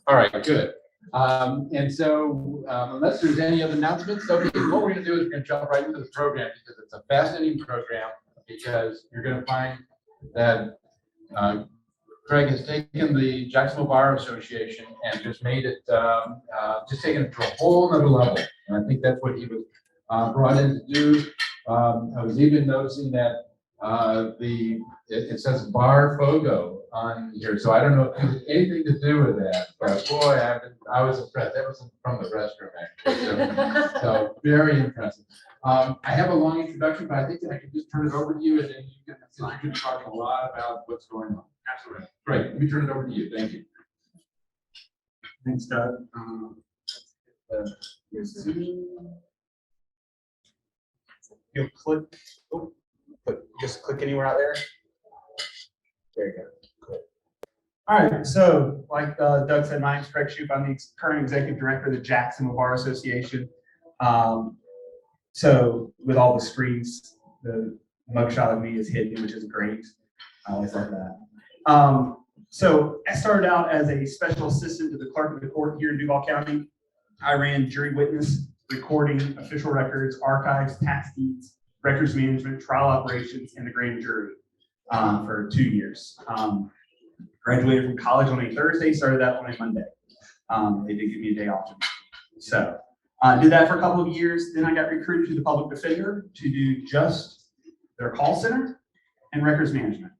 All right, good. And so unless there's any other announcements, okay, what we're going to do is we're going to jump right into the program because it's a fascinating program, because you're going to find that Craig has taken the Jacksonville Bar Association and just made it, just taken it to a whole nother level. And I think that's what he was brought in to do. I was even noticing that it says Bar Fogo on here, so I don't know if it has anything to do with that, but boy, I was impressed. That was from the restroom, actually. So very impressive. I have a long introduction, but I think that I can just turn it over to you, and then you can talk a lot about what's going on. Absolutely. Great. Let me turn it over to you. Thank you. Thanks, Doug. You'll click. Oh, just click anywhere out there. There you go. Cool. All right. So, like Doug said, my name is Craig Shoup. I'm the current executive director of the Jacksonville Bar Association. So, with all the screens, the mugshot of me is hidden, which is great. I always love that. So, I started out as a special assistant to the clerk of the court here in Duval County. I ran jury witness, recording, official records, archives, tax deeds, records management, trial operations, and the grand jury for 2 years. Graduated from college on a Thursday, started that on a Monday. They did give me a day off. So did that for a couple of years. Then I got recruited to the public defender to do just their call center and records management.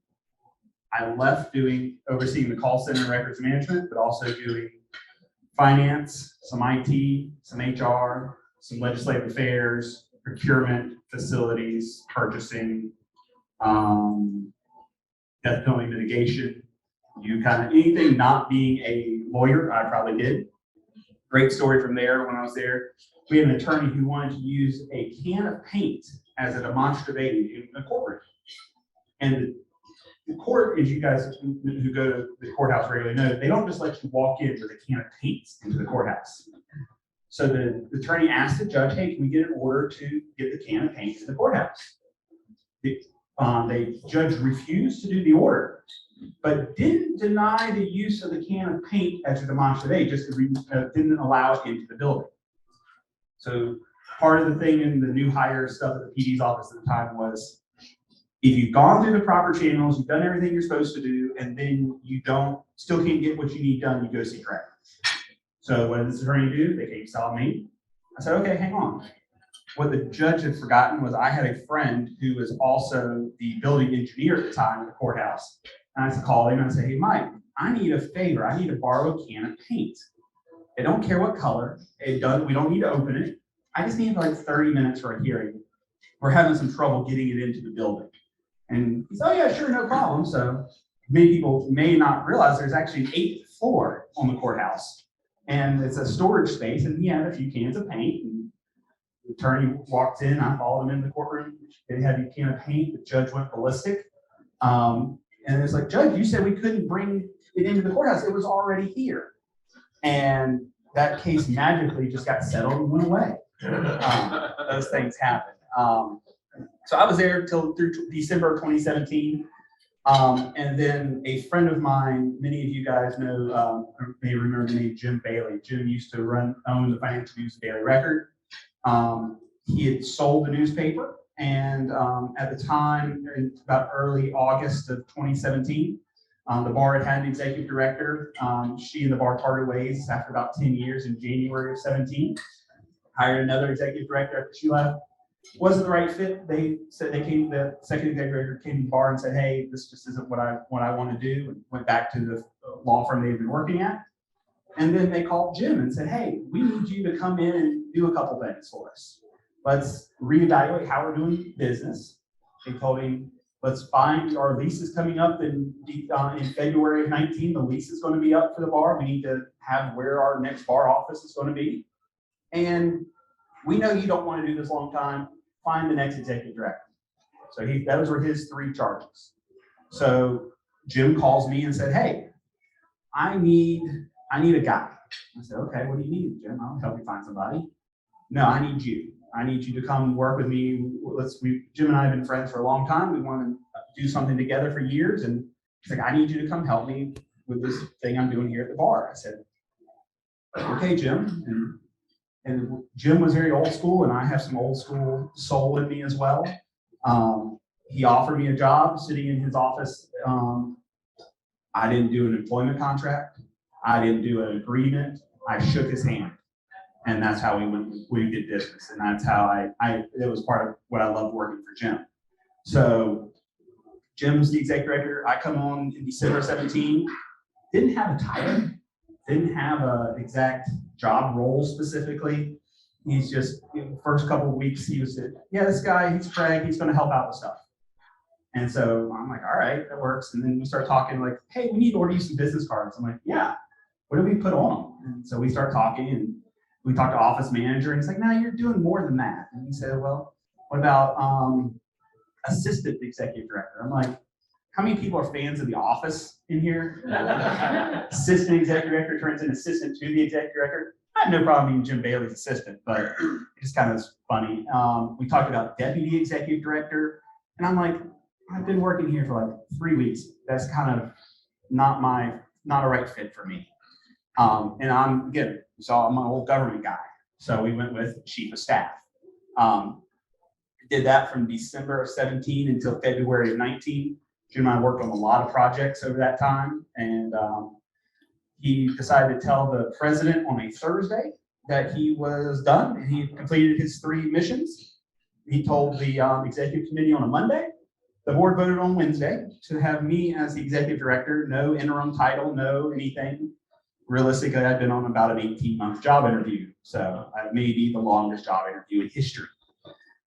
I left overseeing the call center and records management, but also doing finance, some IT, some HR, some legislative affairs, procurement, facilities, purchasing, death penalty mitigation. You kind of anything not being a lawyer, I probably did. Great story from there. When I was there, we had an attorney who wanted to use a can of paint as a demonstrative aid in a courtroom. And the court, as you guys who go to the courthouse regularly know, they don't just let you walk in with a can of paint into the courthouse. So the attorney asked the judge, hey, can we get an order to get the can of paint in the courthouse? The judge refused to do the order, but didn't deny the use of the can of paint as a demonstrative aid, just didn't allow it into the building. So part of the thing in the new hire stuff at the PD's office at the time was, if you've gone through the proper channels, you've done everything you're supposed to do, and then you still can't get what you need done, you go see Craig. So what did this attorney do? They came saw me. I said, okay, hang on. What the judge had forgotten was I had a friend who was also the building engineer at the time at the courthouse. And I called him and I said, hey, Mike, I need a favor. I need to borrow a can of paint. I don't care what color. We don't need to open it. I just need like 30 minutes for a hearing. We're having some trouble getting it into the building. And he said, oh yeah, sure, no problem. So many people may not realize there's actually an 8th floor on the courthouse. And it's a storage space, and he had a few cans of paint. And the attorney walked in, I followed him in the courtroom. They had a can of paint. The judge went ballistic. And it's like, Judge, you said we couldn't bring it into the courthouse. It was already here. And that case magically just got settled and went away. Those things happen. So I was there through December of 2017. And then a friend of mine, many of you guys know, may remember the name Jim Bailey. Jim used to own the Financial News Daily Record. He had sold the newspaper, and at the time, in about early August of 2017, the bar had an executive director. She and the bar parted ways after about 10 years in January of 17. Hired another executive director after she left. Wasn't the right fit. They said the second executive director came to the bar and said, hey, this just isn't what I want to do, and went back to the law firm they've been working at. And then they called Jim and said, hey, we need you to come in and do a couple things for us. Let's reevaluate how we're doing business. They told him, let's find our lease is coming up in February of 19. The lease is going to be up for the bar. We need to have where our next bar office is going to be. And we know you don't want to do this long time. Find the next executive director. So those were his 3 charges. So Jim calls me and said, hey, I need a guy. I said, okay, what do you need, Jim? I'll help you find somebody. No, I need you. I need you to come work with me. Jim and I have been friends for a long time. We want to do something together for years. And he's like, I need you to come help me with this thing I'm doing here at the bar. I said, okay, Jim. And Jim was very old school, and I have some old school soul in me as well. He offered me a job sitting in his office. I didn't do an employment contract. I didn't do an agreement. I shook his hand. And that's how we did business. And that's how it was part of what I loved working for Jim. So Jim's the executive director. I come on in December 17, didn't have a title, didn't have an exact job role specifically. He's just, the first couple of weeks, he was, yeah, this guy, he's Craig, he's going to help out with stuff. And so I'm like, all right, that works. And then we start talking like, hey, we need to order you some business cards. I'm like, yeah, what do we put on them? And so we start talking, and we talked to office manager, and he's like, no, you're doing more than that. And he said, well, what about assistant executive director? I'm like, how many people are fans of The Office in here? Assistant executive director turns into assistant to the executive director. I have no problem being Jim Bailey's assistant, but it just kind of funny. We talked about deputy executive director, and I'm like, I've been working here for like 3 weeks. That's kind of not a right fit for me. And I'm an old government guy. So we went with chief of staff. Did that from December of 17 until February of 19. Jim and I worked on a lot of projects over that time. And he decided to tell the president on a Thursday that he was done and he completed his 3 missions. He told the executive committee on a Monday. The board voted on Wednesday to have me as the executive director, no interim title, no anything. Realistically, I've been on about an 18-month job interview. So I may be the longest job interview in history.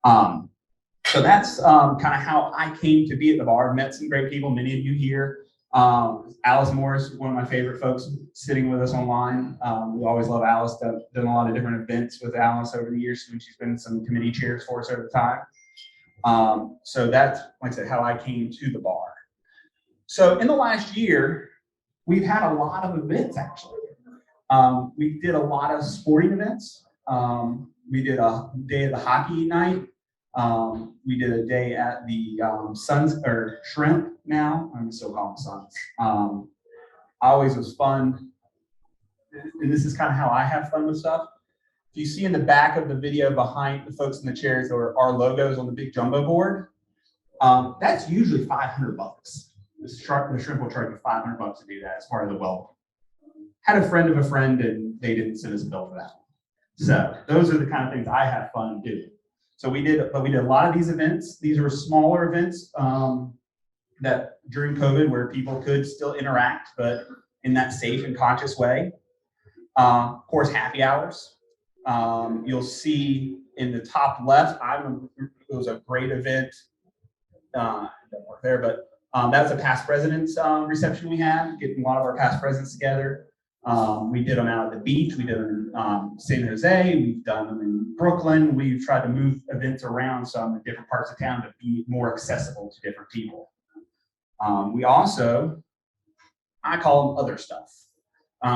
So that's kind of how I came to be at the bar. Met some great people, many of you here. Alice Morris, one of my favorite folks sitting with us online. We always love Alice. Done a lot of different events with Alice over the years, and she's been some committee chairs for us over the time. So that's, like I said, how I came to the bar. So in the last year, we've had a lot of events, actually. We did a lot of sporting events. We did a day of the hockey night. We did a day at the Suns, or Shrimp now. I'm still calling them Suns. Always was fun. And this is kind of how I have fun with stuff. If you see in the back of the video behind the folks in the chairs or our logos on the big jumbo board, that's usually $500. The Shrimp will charge you $500 to do that as part of the welcome. Had a friend of a friend, and they didn't send us a bill for that. So those are the kind of things I have fun doing. So we did a lot of these events. These were smaller events that during COVID where people could still interact, but in that safe and conscious way. Of course, happy hours. You'll see in the top left, it was a great event. Don't work there, but that was a past presidents reception we had, getting a lot of our past presidents together. We did them out at the beach. We did them in San Jose. We've done them in Brooklyn. We've tried to move events around some in different parts of town to be more accessible to different people. We also, I call them other stuff.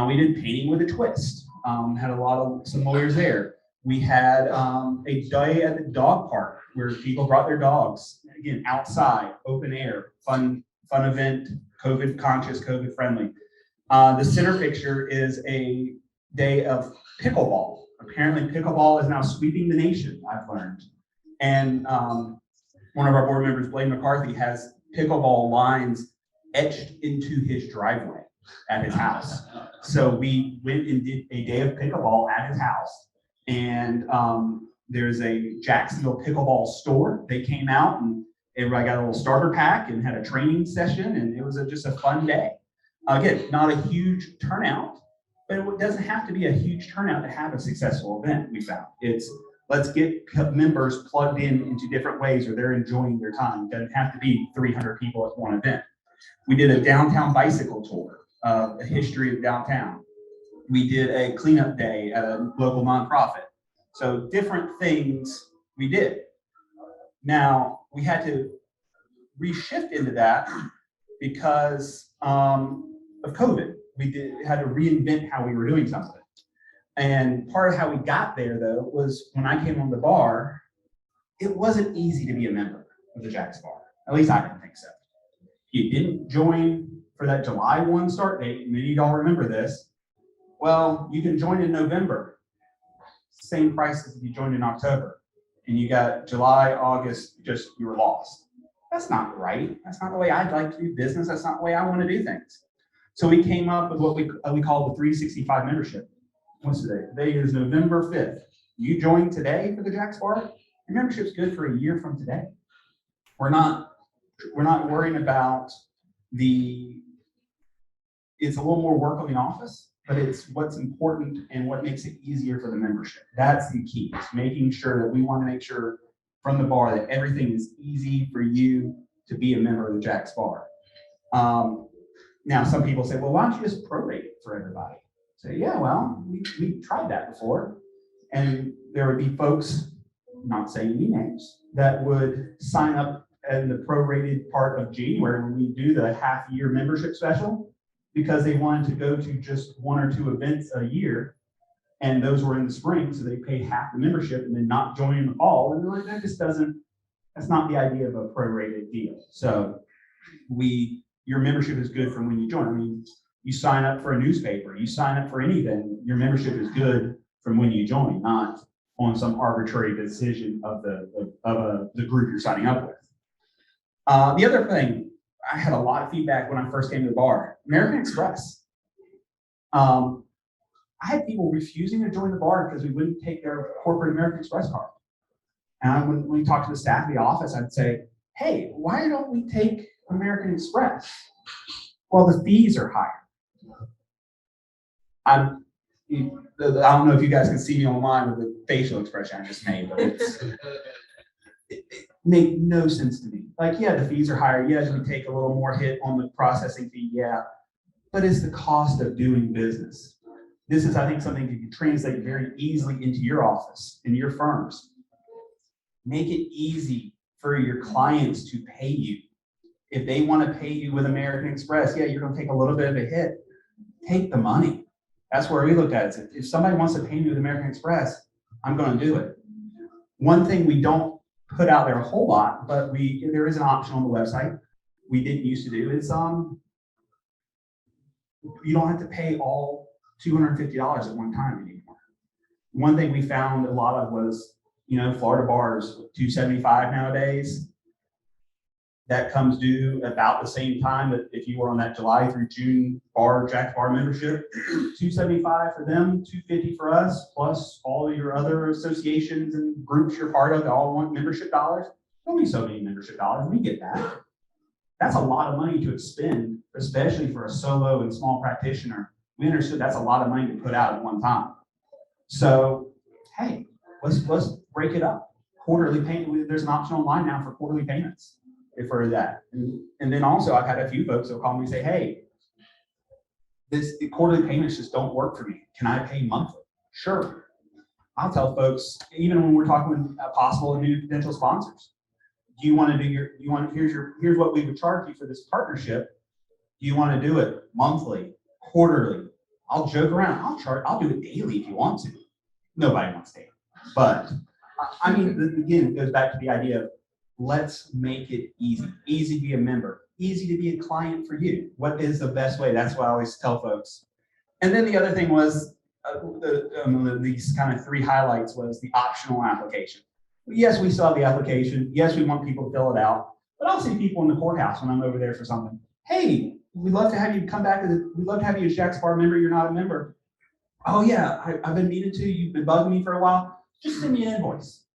We did painting with a twist. Had some lawyers there. We had a day at the dog park where people brought their dogs. Again, outside, open air, fun event, COVID conscious, COVID friendly. The center picture is a day of pickleball. Apparently pickleball is now sweeping the nation, I've learned. And one of our board members, Blaine McCarthy, has pickleball lines etched into his driveway at his house. So we went and did a day of pickleball at his house. And there's a Jacksonville pickleball store. They came out and everybody got a little starter pack and had a training session, and it was just a fun day. Again, not a huge turnout, but it doesn't have to be a huge turnout to have a successful event, we found. It's let's get members plugged into different ways where they're enjoying their time. It doesn't have to be 300 people at one event. We did a downtown bicycle tour, a history of downtown. We did a cleanup day at a local nonprofit. So different things we did. Now, we had to reshift into that because of COVID. We had to reinvent how we were doing something. And part of how we got there, though, was when I came on the bar, it wasn't easy to be a member of the Jacksonville Bar. At least I didn't think so. You didn't join for that July 1 start date, and many of y'all remember this. Well, you can join in November, same price as if you joined in October, and you got July, August, just you were lost. That's not right. That's not the way I'd like to do business. That's not the way I want to do things. So we came up with what we call the 365 membership. What's today? Today is November 5th. You join today for the Jack's Bar, your membership's good for a year from today. We're not worrying about it's a little more work on the office, but it's what's important and what makes it easier for the membership. That's the key. It's making sure that we want to make sure from the bar that everything is easy for you to be a member of the Jack's Bar. Now, some people say, well, why don't you just prorate it for everybody? So yeah, well, we tried that before. And there would be folks, not saying any names, that would sign up in the prorated part of January when we do the half-year membership special because they wanted to go to just 1 or 2 events a year. And those were in the spring, so they paid half the membership and then not join in the fall. And they're like, that's not the idea of a prorated deal. So your membership is good from when you join. I mean, you sign up for a newspaper, you sign up for anything, your membership is good from when you join, not on some arbitrary decision of the group you're signing up with. The other thing, I had a lot of feedback when I first came to the bar. American Express. I had people refusing to join the bar because we wouldn't take their corporate American Express card. And when we talked to the staff of the office, I'd say, hey, why don't we take American Express? Well, the fees are higher. I don't know if you guys can see me online with the facial expression I just made, but it made no sense to me. Like, yeah, the fees are higher. Yes, we take a little more hit on the processing fee, yeah. But it's the cost of doing business. This is, I think, something you can translate very easily into your office, in your firms. Make it easy for your clients to pay you. If they want to pay you with American Express, yeah, you're going to take a little bit of a hit. Take the money. That's where we look at it. If somebody wants to pay me with American Express, I'm going to do it. One thing we don't put out there a whole lot, but there is an option on the website we didn't used to do is you don't have to pay all $250 at one time anymore. One thing we found a lot of was, Florida bars, $275 nowadays. That comes due about the same time that if you were on that July through June Jack's Bar membership, $275 for them, $250 for us, plus all your other associations and groups you're part of, they all want membership dollars. Only so many membership dollars, we get that. That's a lot of money to expend, especially for a solo and small practitioner. We understood that's a lot of money to put out at one time. So, hey, let's break it up. Quarterly payment, there's an option online now for quarterly payments. For that. And then also I've had a few folks that call me and say, hey, the quarterly payments just don't work for me. Can I pay monthly? Sure. I'll tell folks, even when we're talking with possible and new potential sponsors, do you want to do here's what we would charge you for this partnership. Do you want to do it monthly, quarterly? I'll joke around. I'll do it daily if you want to. Nobody wants daily. But I mean, again, it goes back to the idea of let's make it easy. Easy to be a member. Easy to be a client for you. What is the best way? That's what I always tell folks. And then the other thing was, these kind of 3 highlights was the optional application. Yes, we saw the application. Yes, we want people to fill it out. But I'll see people in the courthouse when I'm over there for something. Hey, we'd love to have you come back. We'd love to have you as Jack's Bar member. You're not a member. Oh yeah, I've been needing to. You've been bugging me for a while. Just send me an invoice.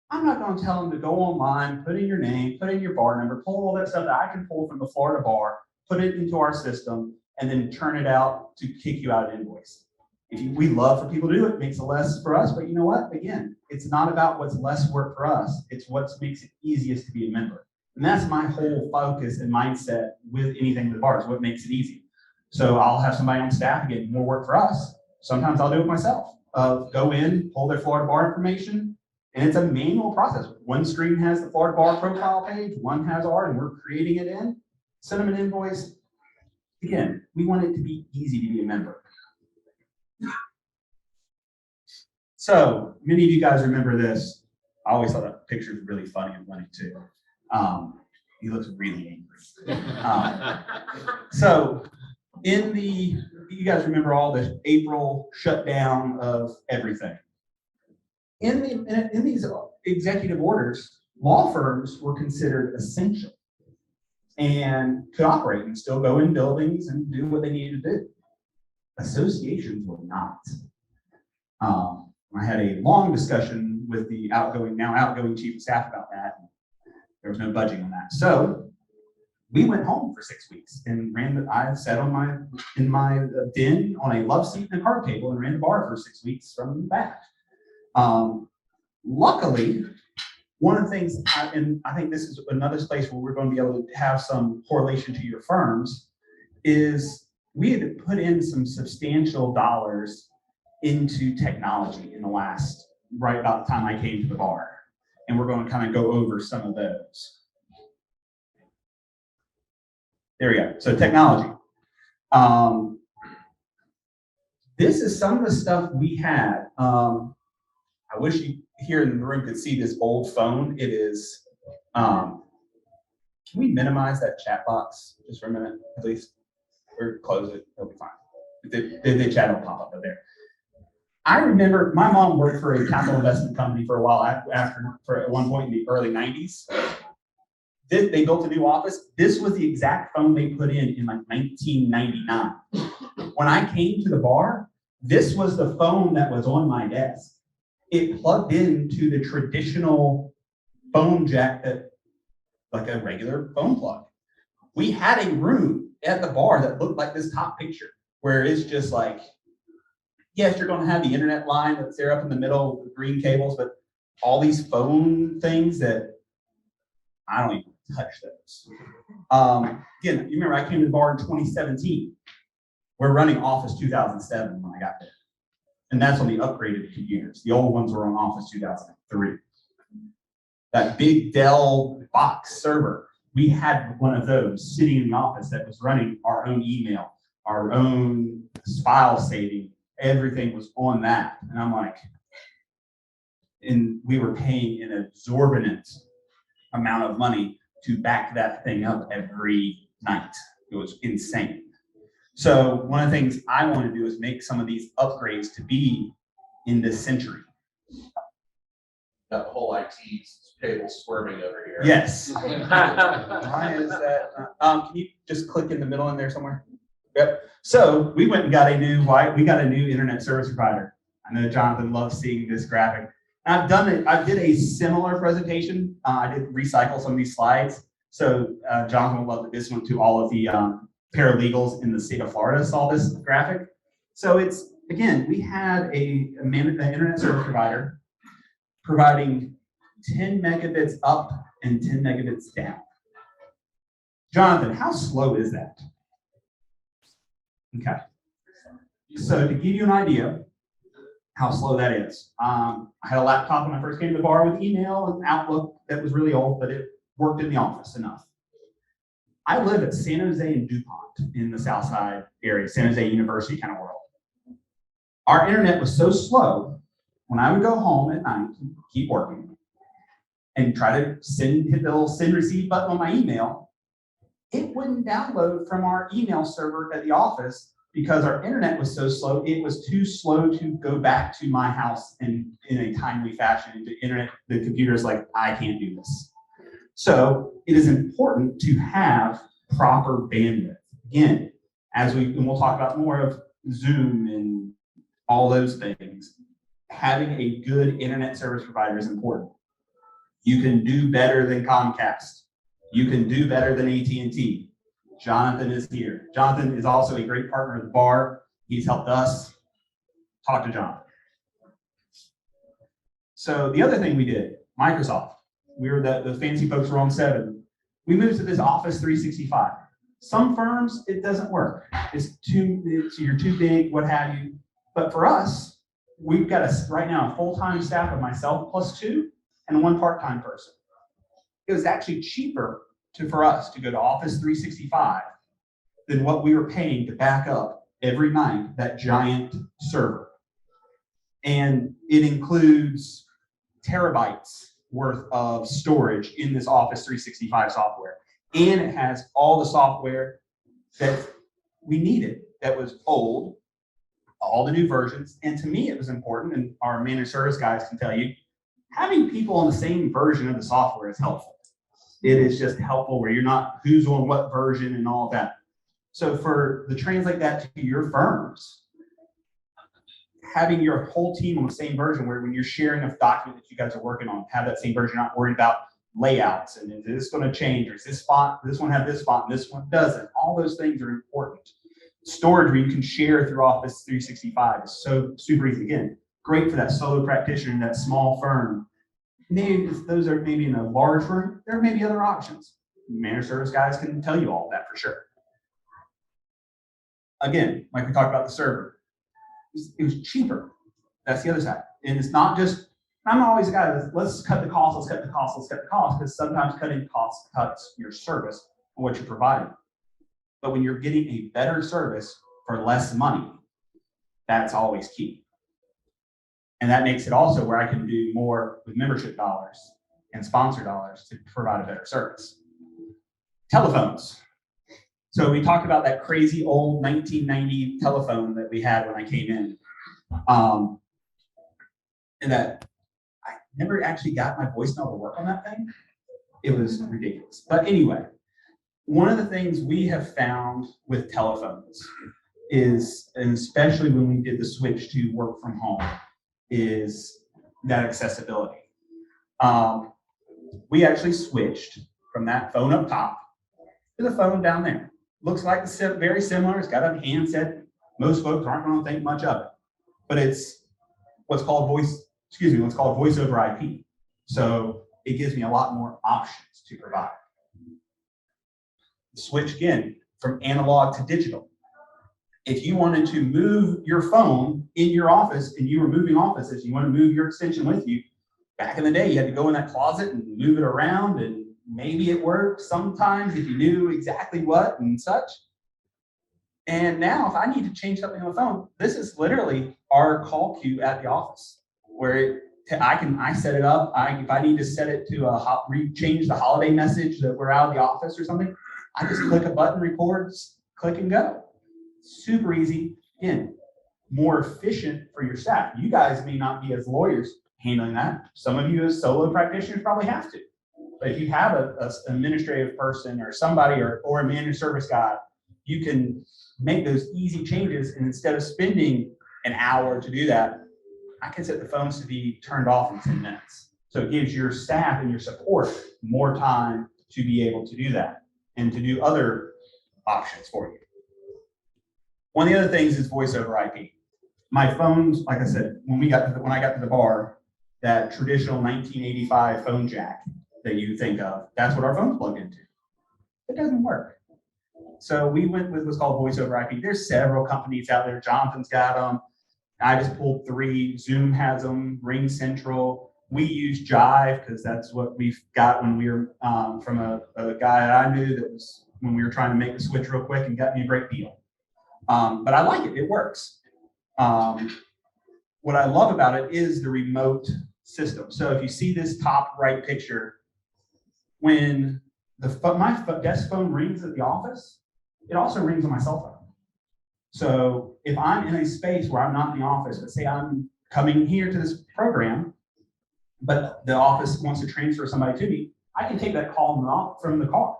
I'm not going to tell them to go online, put in your name, put in your bar number, pull all that stuff that I can pull from the Florida bar, put it into our system, and then turn it out to kick you out an invoice. We love for people to do it. It makes it less for us, but you know what? Again, it's not about what's less work for us. It's what makes it easiest to be a member. And that's my whole focus and mindset with anything with bars, what makes it easy. So I'll have somebody on staff get more work for us. Sometimes I'll do it myself. Go in, pull their Florida bar information, and it's a manual process. One screen has the Florida Bar profile page, one has ours, and we're creating it in. Send them an invoice. Again, we want it to be easy to be a member. So many of you guys remember this. I always thought that picture was really funny and funny too. He looks really angry. So in the you guys remember all the April shutdown of everything. In these executive orders, law firms were considered essential and could operate and still go in buildings and do what they needed to do. Associations were not. I had a long discussion with the now outgoing chief of staff about that. There was no budging on that. So we went home for 6 weeks and I sat in my den on a love seat and a card table and ran the bar for 6 weeks from the back. Luckily, one of the things, and I think this is another place where we're going to be able to have some correlation to your firms, is we had to put in some substantial dollars into technology in the last, right about the time I came to the bar. And we're going to kind of go over some of those. There we go. So technology. This is some of the stuff we had. I wish you here in the room could see this old phone. It is, can we minimize that chat box just for a minute, at least? Or close it, it'll be fine. The chat will pop up there. I remember my mom worked for a capital investment company for a while at one point in the early 90s. They built a new office. This was the exact phone they put in like 1999. When I came to the bar, this was the phone that was on my desk. It plugged into the traditional phone jack like a regular phone plug. We had a room at the bar that looked like this top picture, where it's just like, yes, you're going to have the internet line that's there up in the middle with green cables, but all these phone things that I don't even touch those. Again, you remember I came to the bar in 2017. We're running Office 2007 when I got there. And that's on the upgraded computers. The old ones were on Office 2003. That big Dell box server, we had one of those sitting in the office that was running our own email, our own file saving. Everything was on that. And I'm like, and we were paying an exorbitant amount of money to back that thing up every night. It was insane. So one of the things I want to do is make some of these upgrades to be in this century. That whole IT table squirming over here. Yes. Why is that? Can you just click in the middle in there somewhere? Yep. So we went and got a new internet service provider. I know Jonathan loves seeing this graphic. I've done it. I did a similar presentation. I did recycle some of these slides. So Jonathan will love this one too. All of the paralegals in the state of Florida saw this graphic. So it's, again, we had an internet service provider providing 10 megabits up and 10 megabits down. Jonathan, how slow is that? Okay. So to give you an idea how slow that is, I had a laptop when I first came to the bar with email and Outlook that was really old, but it worked in the office enough. I live at San Jose and DuPont in the South Side area, San Jose University kind of world. Our internet was so slow, when I would go home at night, keep working, and try to hit the little send receive button on my email, it wouldn't download from our email server at the office because our internet was so slow. It was too slow to go back to my house in a timely fashion. The computer's like, I can't do this. So it is important to have proper bandwidth. Again, and we'll talk about more of Zoom and all those things, having a good internet service provider is important. You can do better than Comcast. You can do better than AT&T. Jonathan is here. Jonathan is also a great partner at the bar. He's helped us. Talk to Jonathan. So the other thing we did, Microsoft. We were the fancy folks were on 7. We moved to this Office 365. Some firms, it doesn't work. You're too big, what have you. But for us, we've got right now a full-time staff of myself plus 2 and 1 part-time person. It was actually cheaper for us to go to Office 365 than what we were paying to back up every night that giant server. And it includes terabytes worth of storage in this Office 365 software. And it has all the software that we needed that was old, all the new versions. And to me, it was important, and our managed service guys can tell you, having people on the same version of the software is helpful. It is just helpful where you're not who's on what version and all that. So to translate that to your firms, having your whole team on the same version, where when you're sharing a document that you guys are working on, have that same version, not worried about layouts and is this going to change, or is this one have this font and this one doesn't. All those things are important. Storage where you can share through Office 365 is so super easy. Again, great for that solo practitioner in that small firm. Maybe if those are maybe in a large firm, there may be other options. Managed service guys can tell you all that for sure. Again, like we talked about the server, it was cheaper. That's the other side. And it's not just, I'm always a guy that let's cut the cost, let's cut the cost, let's cut the cost, because sometimes cutting costs cuts your service and what you're providing. But when you're getting a better service for less money, that's always key. And that makes it also where I can do more with membership dollars and sponsor dollars to provide a better service. Telephones. So we talked about that crazy old 1990 telephone that we had when I came in. And that I never actually got my voicemail to work on that thing. It was ridiculous. But anyway, one of the things we have found with telephones is, and especially when we did the switch to work from home, is that accessibility. We actually switched from that phone up top to the phone down there. Looks like very similar. It's got a handset. Most folks aren't going to think much of it, but it's what's called voice over IP. So it gives me a lot more options to provide. Switch again from analog to digital. If you wanted to move your phone in your office and you were moving offices, you want to move your extension with you. Back in the day, you had to go in that closet and move it around, and maybe it worked sometimes if you knew exactly what and such. And now if I need to change something on the phone, this is literally our call queue at the office where I set it up. If I need to set it to change the holiday message that we're out of the office or something, I just click a button, records, click and go. Super easy. Again, more efficient for your staff. You guys may not be as lawyers handling that. Some of you as solo practitioners probably have to. But if you have an administrative person or somebody or a managed service guy, you can make those easy changes. And instead of spending an hour to do that, I can set the phones to be turned off in 10 minutes. So it gives your staff and your support more time to be able to do that and to do other options for you. One of the other things is voice over IP. My phones, like I said, when I got to the bar, that traditional 1985 phone jack that you think of, that's what our phones plug into. It doesn't work. So we went with what's called voice over IP. There's several companies out there. Jonathan's got them. I just pulled 3. Zoom has them. Ring Central. We use Jive because that's what we've got when we were from a guy that I knew that was when we were trying to make the switch real quick and got me a great deal. But I like it. It works. What I love about it is the remote system. So if you see this top right picture, when my desk phone rings at the office, it also rings on my cell phone. So if I'm in a space where I'm not in the office, but say I'm coming here to this program, but the office wants to transfer somebody to me, I can take that call from the car.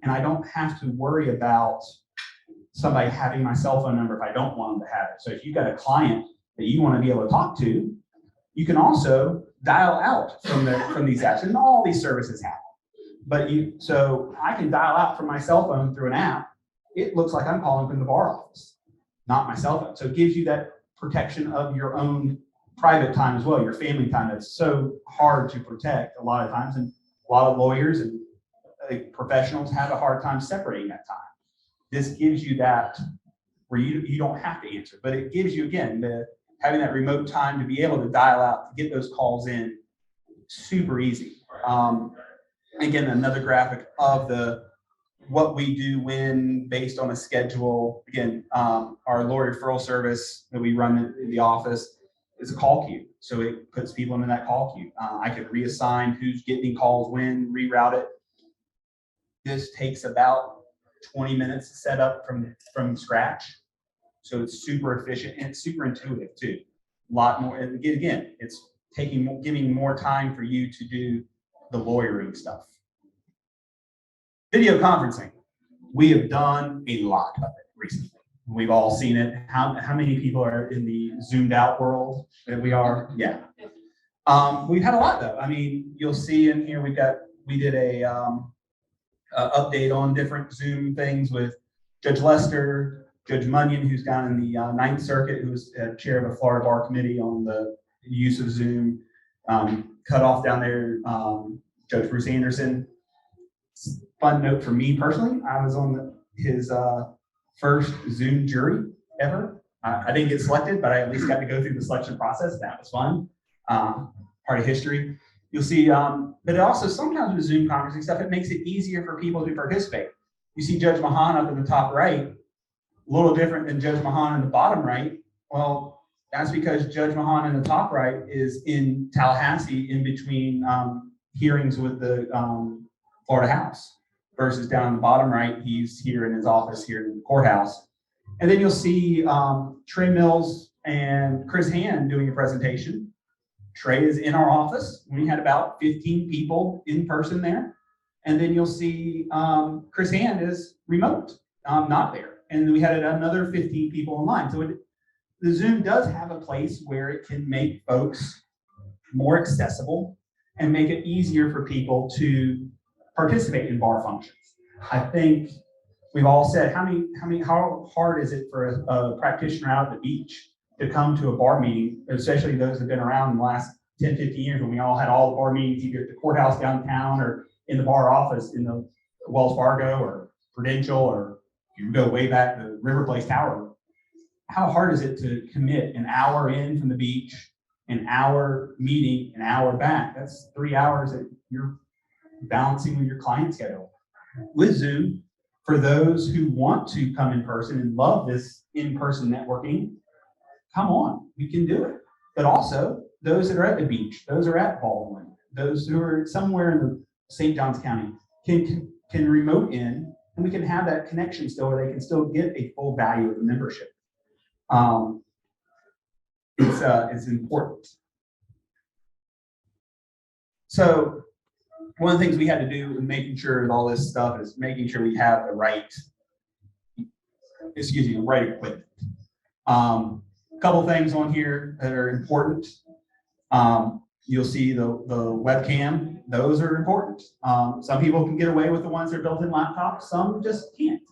And I don't have to worry about somebody having my cell phone number if I don't want them to have it. So if you've got a client that you want to be able to talk to, you can also dial out from these apps, and all these services have. So I can dial out from my cell phone through an app. It looks like I'm calling from the bar office, not my cell phone. So it gives you that protection of your own private time as well, your family time. That's so hard to protect a lot of times, and a lot of lawyers and professionals have a hard time separating that time. This gives you that where you don't have to answer, but it gives you, again, having that remote time to be able to dial out, to get those calls in, super easy. Again, another graphic of what we do when based on a schedule. Again, our lawyer referral service that we run in the office is a call queue. So it puts people into that call queue. I could reassign who's getting calls when, reroute it. This takes about 20 minutes to set up from scratch. So it's super efficient and it's super intuitive too. A lot more, and again, it's giving more time for you to do the lawyering stuff. Video conferencing. We have done a lot of it recently. We've all seen it. How many people are in the zoomed out world that we are? Yeah. We've had a lot though. I mean, you'll see in here, we did a update on different Zoom things with Judge Lester, Judge Munyon, who's down in the Ninth Circuit, who's chair of the Florida Bar Committee on the use of Zoom. Cut off down there, Judge Bruce Anderson. Fun note for me personally, I was on his first Zoom jury ever. I didn't get selected, but I at least got to go through the selection process. That was fun. Part of history. You'll see, but it also sometimes with Zoom conferencing stuff, it makes it easier for people to participate. You see Judge Mahan up in the top right, a little different than Judge Mahan in the bottom right. Well, that's because Judge Mahan in the top right is in Tallahassee in between hearings with the Florida House, versus down in the bottom right, he's here in his office here in the courthouse. And then you'll see Trey Mills and Chris Hand doing a presentation. Trey is in our office. We had about 15 people in person there. And then you'll see Chris Hand is remote, not there. And we had another 15 people online. So the Zoom does have a place where it can make folks more accessible and make it easier for people to participate in bar functions. I think we've all said, how hard is it for a practitioner out at the beach to come to a bar meeting, especially those that have been around in the last 10, 15 years when we all had all the bar meetings either at the courthouse downtown or in the bar office in the Wells Fargo or Prudential, or you go way back to River Place Tower. How hard is it to commit an hour in from the beach, an hour meeting, an hour back? That's 3 hours that you're balancing with your client schedule. With Zoom, for those who want to come in person and love this in-person networking, come on, we can do it. But also, those that are at the beach, those are at Baldwin, those who are somewhere in the St. Johns County can remote in, and we can have that connection still where they can still get a full value of the membership. It's important. So one of the things we had to do in making sure with all this stuff is making sure we have the right equipment. A couple things on here that are important. You'll see the webcam, those are important. Some people can get away with the ones that are built in laptops, some just can't.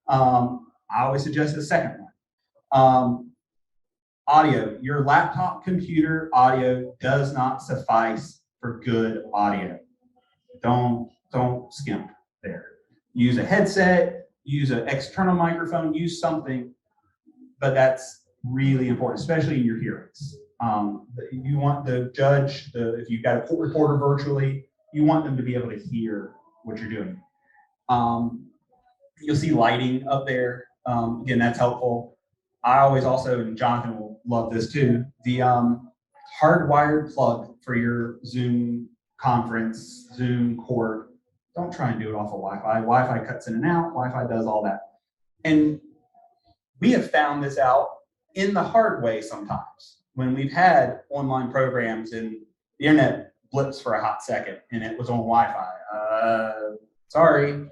I always suggest the second one. Audio, your laptop computer audio does not suffice for good audio. Don't skimp there. Use a headset, use an external microphone, use something, but that's really important, especially in your hearings. You want the judge, if you've got a court reporter virtually, you want them to be able to hear what you're doing. You'll see lighting up there. Again, that's helpful. I always also, and Jonathan will love this too, the hardwired plug for your Zoom conference, Zoom court. Don't try and do it off of Wi-Fi. Wi-Fi cuts in and out. Wi-Fi does all that. And we have found this out in the hard way sometimes when we've had online programs and the internet blips for a hot second and it was on Wi-Fi. Sorry.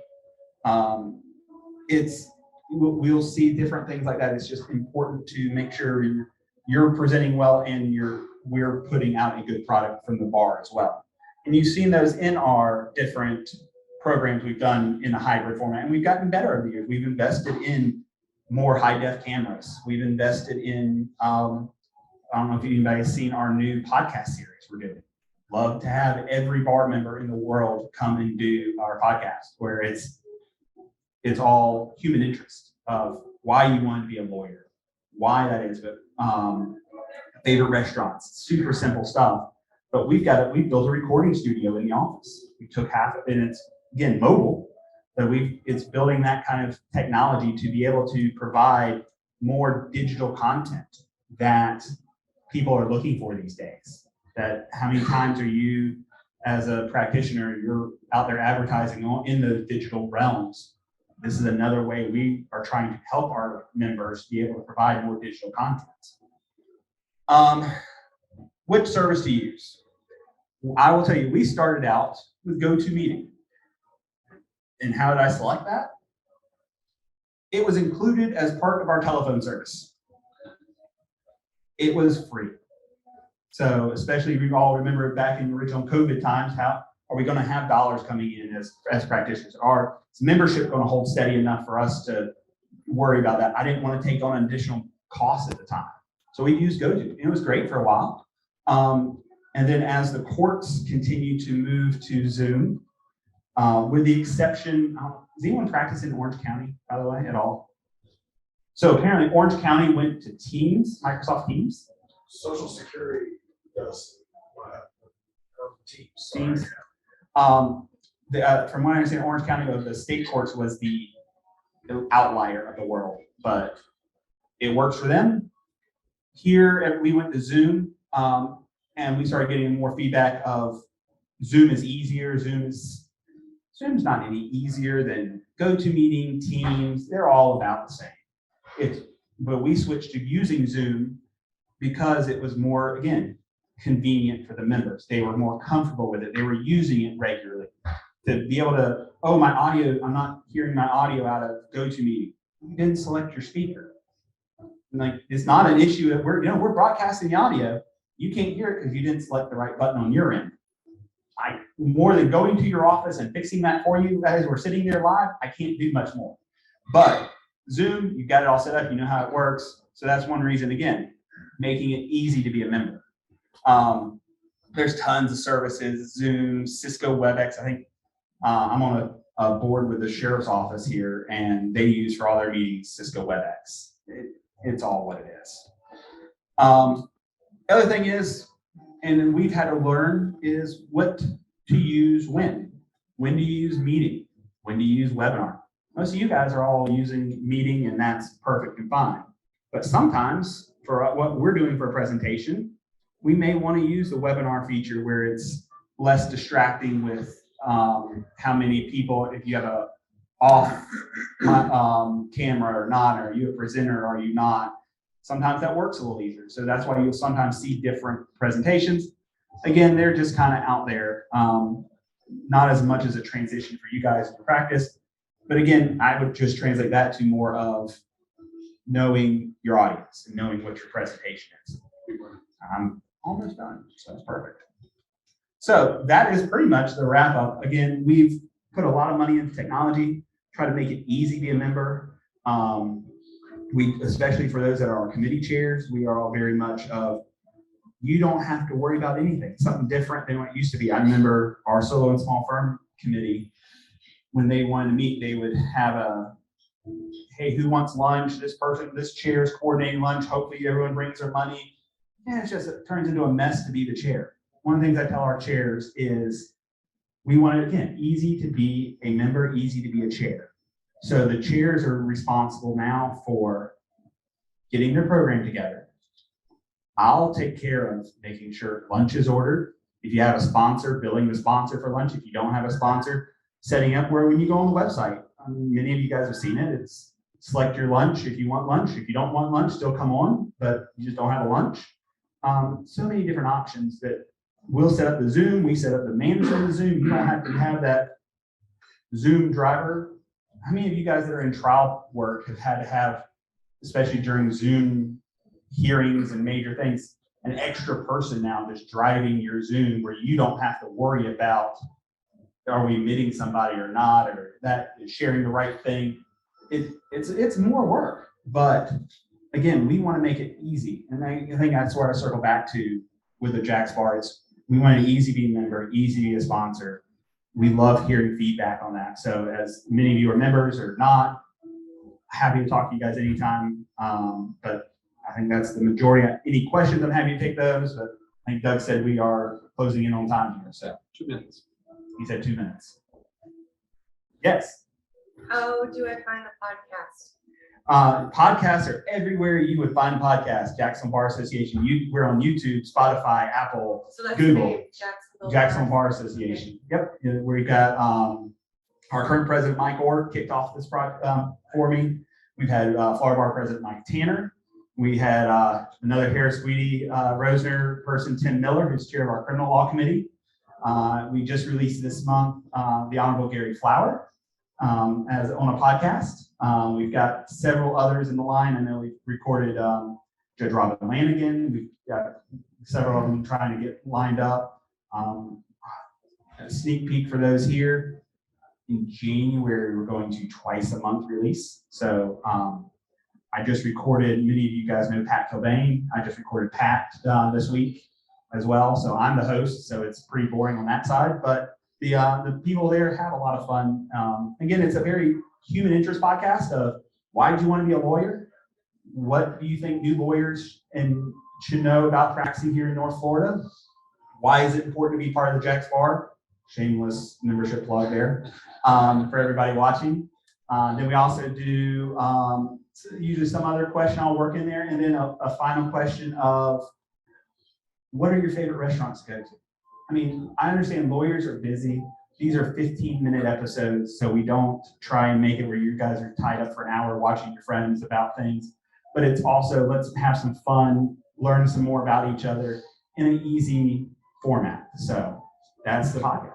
We'll see different things like that. It's just important to make sure you're presenting well and we're putting out a good product from the bar as well. And you've seen those in our different programs we've done in a hybrid format, and we've gotten better over the years. We've invested in more high-def cameras. We've invested in, I don't know if anybody's seen our new podcast series we're doing. Love to have every bar member in the world come and do our podcast, where it's all human interest of why you want to be a lawyer, why that is, but favorite restaurants, super simple stuff. But we've built a recording studio in the office. We took half of it, and it's, again, mobile, but it's building that kind of technology to be able to provide more digital content that people are looking for these days. That how many times are you, as a practitioner, you're out there advertising in the digital realms, this is another way we are trying to help our members be able to provide more digital content. Which service to use? I will tell you, we started out with GoToMeeting. And how did I select that? It was included as part of our telephone service. It was free. So especially we all remember back in the original COVID times, how are we going to have dollars coming in as practitioners? Is membership going to hold steady enough for us to worry about that? I didn't want to take on an additional cost at the time. So we used GoTo. It was great for a while. And then as the courts continue to move to Zoom, with the exception, does anyone practice in Orange County, by the way, at all? So apparently Orange County went to Teams, Microsoft Teams. Social Security does Teams. Teams. From what I understand, Orange County, the state courts was the outlier of the world, but it works for them. Here, we went to Zoom, and we started getting more feedback of Zoom is easier. Zoom's not any easier than GoToMeeting, Teams. They're all about the same. But we switched to using Zoom because it was more, again, convenient for the members. They were more comfortable with it. They were using it regularly. To be able to, oh, my audio, I'm not hearing my audio out of GoToMeeting. You didn't select your speaker. Like, it's not an issue that we're broadcasting the audio. You can't hear it because you didn't select the right button on your end. More than going to your office and fixing that for you as we're sitting there live, I can't do much more. But Zoom, you've got it all set up, you know how it works. So that's one reason, again, making it easy to be a member. There's tons of services, Zoom, Cisco WebEx. I think I'm on a board with the sheriff's office here, and they use for all their meetings Cisco WebEx. It's all what it is. The other thing is, and we've had to learn, is what to use when. When to use meeting, when to use webinar. Most of you guys are all using meeting, and that's perfect and fine. But sometimes for what we're doing for a presentation, we may want to use the webinar feature where it's less distracting with how many people, if you have a off camera or not, are you a presenter or are you not? Sometimes that works a little easier. So that's why you'll sometimes see different presentations. Again, they're just kind of out there, not as much as a transition for you guys to practice. But again, I would just translate that to more of knowing your audience and knowing what your presentation is. I'm almost done, so that's perfect. So that is pretty much the wrap up. Again, we've put a lot of money into technology, try to make it easy to be a member. Especially for those that are our committee chairs, we are all very much of, you don't have to worry about anything, something different than what it used to be. I remember our solo and small firm committee, when they wanted to meet, they would have hey, who wants lunch? This chair is coordinating lunch. Hopefully everyone brings their money. And it turns into a mess to be the chair. One of the things I tell our chairs is we want it, again, easy to be a member, easy to be a chair. So the chairs are responsible now for getting their program together. I'll take care of making sure lunch is ordered. If you have a sponsor, billing the sponsor for lunch. If you don't have a sponsor, setting up where when you go on the website, many of you guys have seen it. It's select your lunch if you want lunch. If you don't want lunch, still come on, but you just don't have a lunch. So many different options that we'll set up the Zoom. We set up the manager of the Zoom. You don't have to have that Zoom driver. How many of you guys that are in trial work have had to have, especially during Zoom hearings and major things, an extra person now just driving your Zoom where you don't have to worry about, are we admitting somebody or not, or that is sharing the right thing. It's more work, but again, we want to make it easy. And I think that's where I circle back to with the Jax Bar. We want an easy to be a member, easy to be a sponsor. We love hearing feedback on that. So as many of you are members or not, happy to talk to you guys anytime. But I think that's the majority. Any questions, I'm happy to take those. But I think Doug said we are closing in on time here. So 2 minutes. He said 2 minutes. Yes. How do I find the podcast? Podcasts are everywhere you would find a podcast. Jacksonville Bar Association. We're on YouTube, Spotify, Apple, So that's Google. the name, Jacksonville Bar Association. Yep. We've got Our current president, Mike Orr, kicked off this project for me. We've had Florida Bar President Mike Tanner. We had another Harris Weedy Rosner person, Tim Miller, who's chair of our criminal law committee. We just released this month the Honorable Gary Flower as on a podcast. We've got several others in the line. I know we've recorded Judge Robin Lanigan. We've got several of them trying to get lined up. A sneak peek for those here. In January, we're going to twice a month release. So I just recorded, many of you guys know Pat Cobain. I just recorded Pat this week as well. So I'm the host, so it's pretty boring on that side. But the people there have a lot of fun. Again, it's a very human interest podcast of why do you want to be a lawyer? What do you think new lawyers should know about practicing here in North Florida? Why is it important to be part of the Jax Bar? Shameless membership plug there for everybody watching. Then we also do usually some other question I'll work in there, and then a final question of what are your favorite restaurants to go to? I mean, I understand lawyers are busy. These are 15-minute episodes, so we don't try and make it where you guys are tied up for an hour watching your friends about things. But it's also, let's have some fun, learn some more about each other in an easy format. So that's the podcast.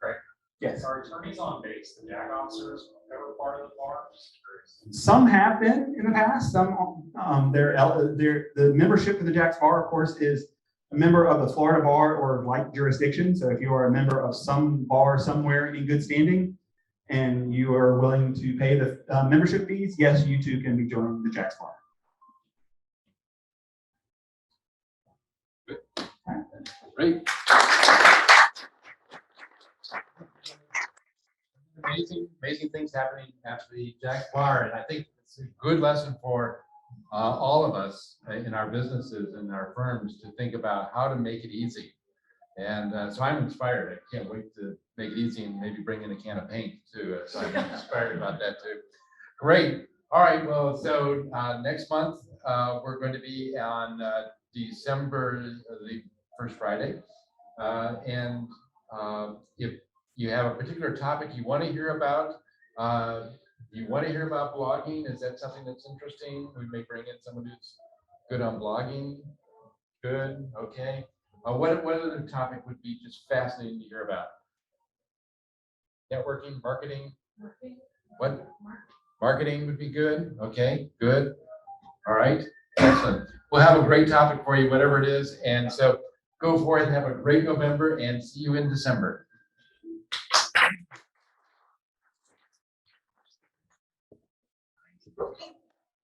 Craig? Yes. Are attorneys on base, the JAG officers, ever part of the bar? Some have been in the past. Some the membership of the Jax Bar, of course, is a member of the Florida Bar or like jurisdiction. So if you are a member of some bar somewhere in good standing and you are willing to pay the membership fees, yes, you too can be joining the Jax Bar. Great. Amazing things happening at the Jax Bar, and I think it's a good lesson for all of us in our businesses and our firms to think about how to make it easy. And so I'm inspired. I can't wait to make it easy and maybe bring in a can of paint too. So I'm inspired about that too. Great. All right. Well, so next month we're going to be on December the first Friday, and if you have a particular topic you want to hear about, you want to hear about blogging, is that something that's interesting? We may bring in someone who's good on blogging. Good. Okay. What other topic would be just fascinating to hear about? Networking, marketing. What? Marketing would be good. Okay. Good. All right. Excellent. We'll have a great topic for you, whatever it is. And so go for it and have a great November, and see you in December.